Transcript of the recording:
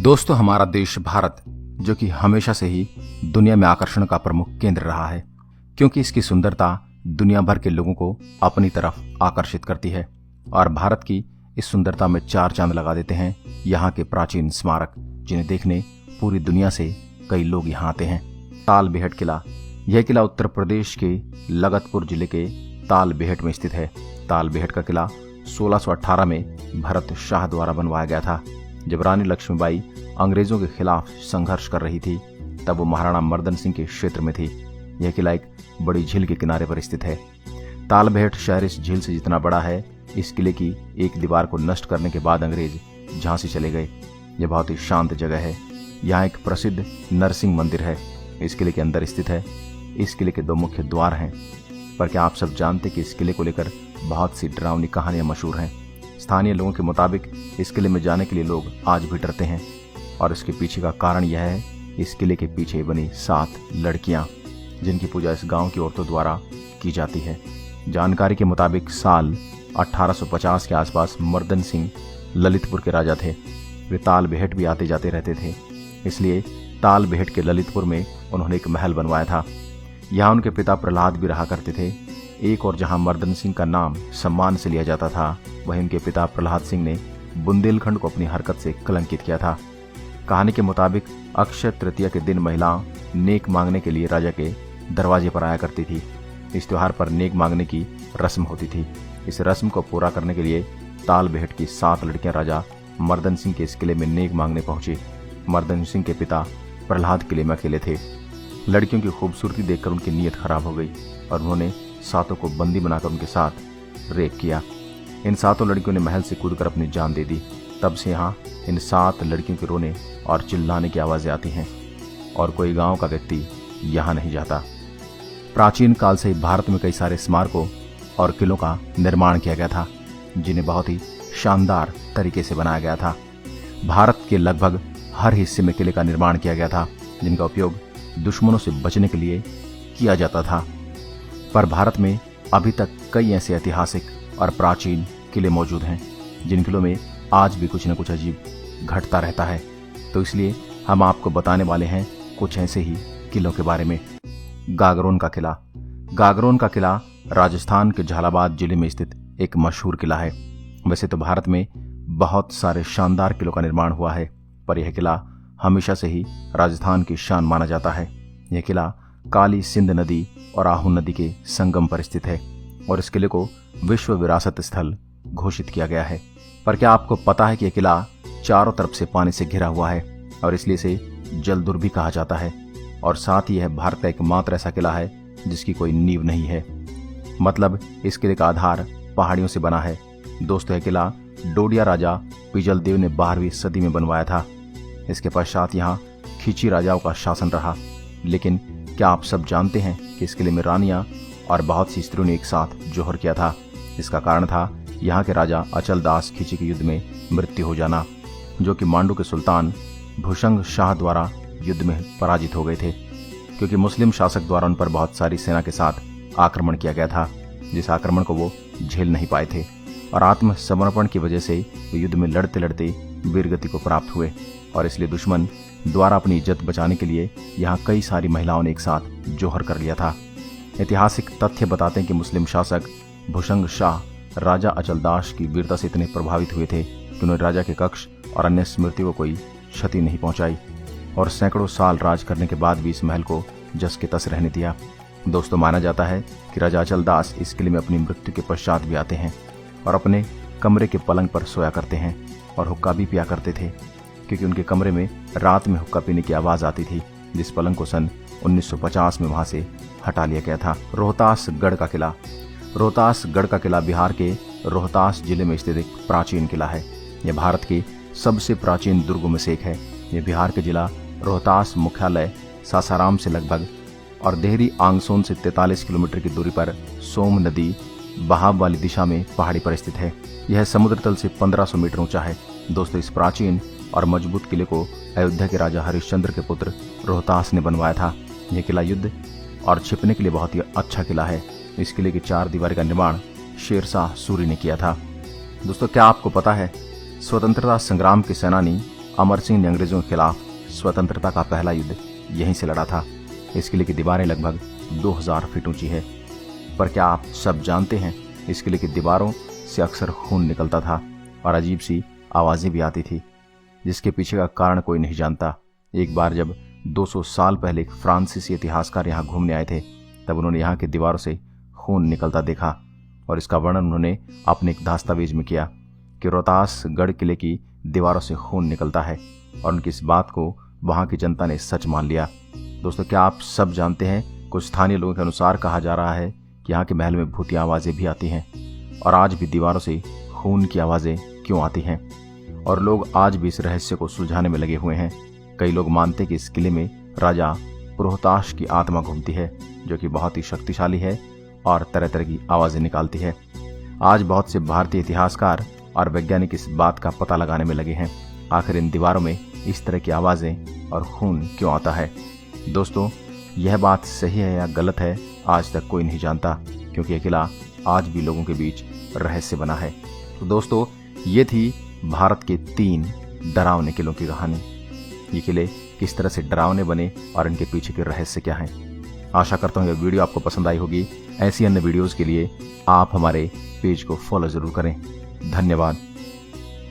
दोस्तों, हमारा देश भारत जो कि हमेशा से ही दुनिया में आकर्षण का प्रमुख केंद्र रहा है, क्योंकि इसकी सुंदरता दुनिया भर के लोगों को अपनी तरफ आकर्षित करती है। और भारत की इस सुंदरता में चार चांद लगा देते हैं यहाँ के प्राचीन स्मारक, जिन्हें देखने पूरी दुनिया से कई लोग यहाँ आते हैं। ताल बेहट किला। यह किला उत्तर प्रदेश के लगतपुर जिले के ताल बेहट में स्थित है। ताल बेहट का किला 1618 में भरत शाह द्वारा बनवाया गया था। जब रानी लक्ष्मीबाई अंग्रेजों के खिलाफ संघर्ष कर रही थी, तब वो महाराणा मर्दन सिंह के क्षेत्र में थी। यह किला एक बड़ी झील के किनारे पर स्थित है। ताल बेहट शहर इस झील से जितना बड़ा है, इस किले की एक दीवार को नष्ट करने के बाद अंग्रेज झांसी चले गए। यह बहुत ही शांत जगह है। यहाँ एक प्रसिद्ध नरसिंह मंदिर है, इस किले के अंदर स्थित है। इस किले के दो मुख्य द्वार हैं। पर क्या आप सब जानते कि इस किले को लेकर बहुत सी डरावनी कहानियां मशहूर हैं। स्थानीय लोगों के मुताबिक इस किले में जाने के लिए लोग आज भी डरते हैं, और इसके पीछे का कारण यह है, इस किले के पीछे बनी 7 लड़कियां, जिनकी पूजा इस गांव की औरतों द्वारा की जाती है। जानकारी के मुताबिक साल 1850 के आसपास मर्दन सिंह ललितपुर के राजा थे। वे ताल बेहट भी आते जाते रहते थे, इसलिए ताल बेहट के ललितपुर में उन्होंने एक महल बनवाया था। यहाँ उनके पिता प्रहलाद भी रहा करते थे। एक और जहाँ मर्दन सिंह का नाम सम्मान से लिया जाता था, वहीं उनके पिता प्रहलाद सिंह ने बुंदेलखंड को अपनी हरकत से कलंकित किया था। कहानी के मुताबिक अक्षय तृतीया के दिन महिला नेक मांगने के लिए राजा के दरवाजे पर आया करती थी। इस त्योहार पर नेक मांगने की रस्म होती थी। इस रस्म को पूरा करने के लिए ताल बेहट की 7 लड़कियां राजा मर्दन सिंह के इस किले में नेक मांगने पहुंची। मर्दन सिंह के पिता प्रहलाद किले में अकेले थे। लड़कियों की खूबसूरती देखकर उनकी नीयत खराब हो गई और उन्होंने 7 को बंदी बनाकर उनके साथ रेप किया। इन 7 लड़कियों ने महल से कूदकर अपनी जान दे दी। तब से यहाँ इन 7 लड़कियों के रोने और चिल्लाने की आवाजें आती हैं, और कोई गांव का व्यक्ति यहाँ नहीं जाता। प्राचीन काल से भारत में कई सारे स्मारकों और किलों का निर्माण किया गया था, जिन्हें बहुत ही शानदार तरीके से बनाया गया था। भारत के लगभग हर हिस्से में किले का निर्माण किया गया था, जिनका उपयोग दुश्मनों से बचने के लिए किया जाता था। पर भारत में अभी तक कई ऐसे ऐतिहासिक और प्राचीन किले मौजूद हैं, जिन किलों में आज भी कुछ न कुछ अजीब घटता रहता है। तो इसलिए हम आपको बताने वाले हैं कुछ ऐसे ही किलों के बारे में। गागरोन का किला। गागरोन का किला राजस्थान के झालावाड़ जिले में स्थित एक मशहूर किला है। वैसे तो भारत में बहुत सारे शानदार किलों का निर्माण हुआ है, पर यह किला हमेशा से ही राजस्थान की शान माना जाता है। यह किला काली सिंध नदी और आहू नदी के संगम पर स्थित है, और इस किले को विश्व विरासत स्थल घोषित किया गया है। पर क्या आपको पता है कि यह किला चारों तरफ से पानी से घिरा हुआ है, और इसलिए इसे जलदुर्ग भी कहा जाता है। और साथ ही यह भारत का एकमात्र ऐसा किला है जिसकी कोई नींव नहीं है, मतलब इस किले का आधार पहाड़ियों से बना है। दोस्तों, यह किला डोडिया राजा पिजल देव ने 12वीं सदी में बनवाया था। इसके पश्चात यहाँ खिची राजाओं का शासन रहा। लेकिन क्या आप सब जानते हैं कि इस किले में रानियां और बहुत सी स्त्रियों ने एक साथ जौहर किया था। इसका कारण था यहाँ के राजा अचल दास खिची के युद्ध में मृत्यु हो जाना, जो कि मांडू के सुल्तान भुशंग शाह द्वारा युद्ध में पराजित हो गए थे, क्योंकि मुस्लिम शासक द्वारा उन पर बहुत सारी सेना के साथ आक्रमण किया गया था, जिस आक्रमण को वो झेल नहीं पाए थे, और आत्मसमर्पण की वजह से वे युद्ध में लड़ते लड़ते वीरगति को प्राप्त हुए। और इसलिए दुश्मन द्वारा अपनी इज्जत बचाने के लिए यहाँ कई सारी महिलाओं ने एक साथ जौहर कर लिया था। ऐतिहासिक तथ्य बताते हैं कि मुस्लिम शासक भुशंग शाह राजा अचलदास की वीरता से इतने प्रभावित हुए थे कि उन्होंने राजा के कक्ष और अन्य स्मृतियों को कोई क्षति नहीं पहुंचाई, और सैकड़ों साल राज करने के बाद भी इस महल को जस के तस रहने दिया। दोस्तों, माना जाता है कि राजा अचलदास इस किले में अपनी मृत्यु के पश्चात भी आते हैं और अपने कमरे के पलंग पर सोया करते हैं, और हुक्का भी पिया करते थे, क्योंकि उनके कमरे में रात में हुक्का पीने की आवाज आती थी, जिस पलंग को सन 1950 में वहां से हटा लिया गया था। रोहतासगढ़ का किला। रोहतासगढ़ का किला बिहार के रोहतास जिले में स्थित एक प्राचीन किला है। यह भारत के सबसे प्राचीन दुर्गों में से एक है। यह बिहार के जिला रोहतास मुख्यालय सासाराम से लगभग और देहरी आंगसोन से 43 किलोमीटर की दूरी पर सोम नदी बहाव वाली दिशा में पहाड़ी पर स्थित है। यह समुद्र तल से 1500 मीटर ऊंचा है। दोस्तों, इस प्राचीन और मजबूत किले को अयोध्या के राजा हरिश्चंद्र के पुत्र रोहतास ने बनवाया था। यह किला युद्ध और छिपने के लिए बहुत ही अच्छा किला है। इस किले की 4 दीवारी का निर्माण शेरशाह सूरी ने किया था। दोस्तों, क्या आपको पता है स्वतंत्रता संग्राम के सेनानी अमर सिंह ने अंग्रेजों के खिलाफ स्वतंत्रता का पहला युद्ध यहीं से लड़ा था। इस किले की दीवारें लगभग 2000 फीट ऊंची है। पर क्या आप सब जानते हैं, इस किले की दीवारों से अक्सर खून निकलता था और अजीब सी आवाजें भी आती थी, जिसके पीछे का कारण कोई नहीं जानता। एक बार जब 200 साल पहले एक फ्रांसीसी इतिहासकार यहाँ घूमने आए थे, तब उन्होंने यहाँ की दीवारों से खून निकलता देखा और इसका वर्णन उन्होंने अपने एक दस्तावेज में किया कि रोहतासगढ़ किले की दीवारों से खून निकलता है, और उनकी इस बात को वहाँ की जनता ने सच मान लिया। दोस्तों, क्या आप सब जानते हैं, कुछ स्थानीय लोगों के अनुसार कहा जा रहा है कि यहाँ के महल में भूतिया आवाज़ें भी आती हैं और आज भी दीवारों से खून की आवाज़ें क्यों आती हैं, और लोग आज भी इस रहस्य को सुलझाने में लगे हुए हैं। कई लोग मानते हैं कि इस किले में राजा पुरोहताश की आत्मा घूमती है, जो कि बहुत ही शक्तिशाली है और तरह तरह की आवाज़ें निकालती है। आज बहुत से भारतीय इतिहासकार और वैज्ञानिक इस बात का पता लगाने में लगे हैं, आखिर इन दीवारों में इस तरह की आवाज़ें और खून क्यों आता है। दोस्तों, यह बात सही है या गलत है, आज तक कोई नहीं जानता, क्योंकि यह किला आज भी लोगों के बीच रहस्य बना है। तो दोस्तों, ये थी भारत के 3 डरावने किलों की कहानी। ये किले किस तरह से डरावने बने और इनके पीछे के रहस्य क्या हैं। आशा करता हूँ यह वीडियो आपको पसंद आई होगी। ऐसी अन्य वीडियोज़ के लिए आप हमारे पेज को फॉलो ज़रूर करें। धन्यवाद।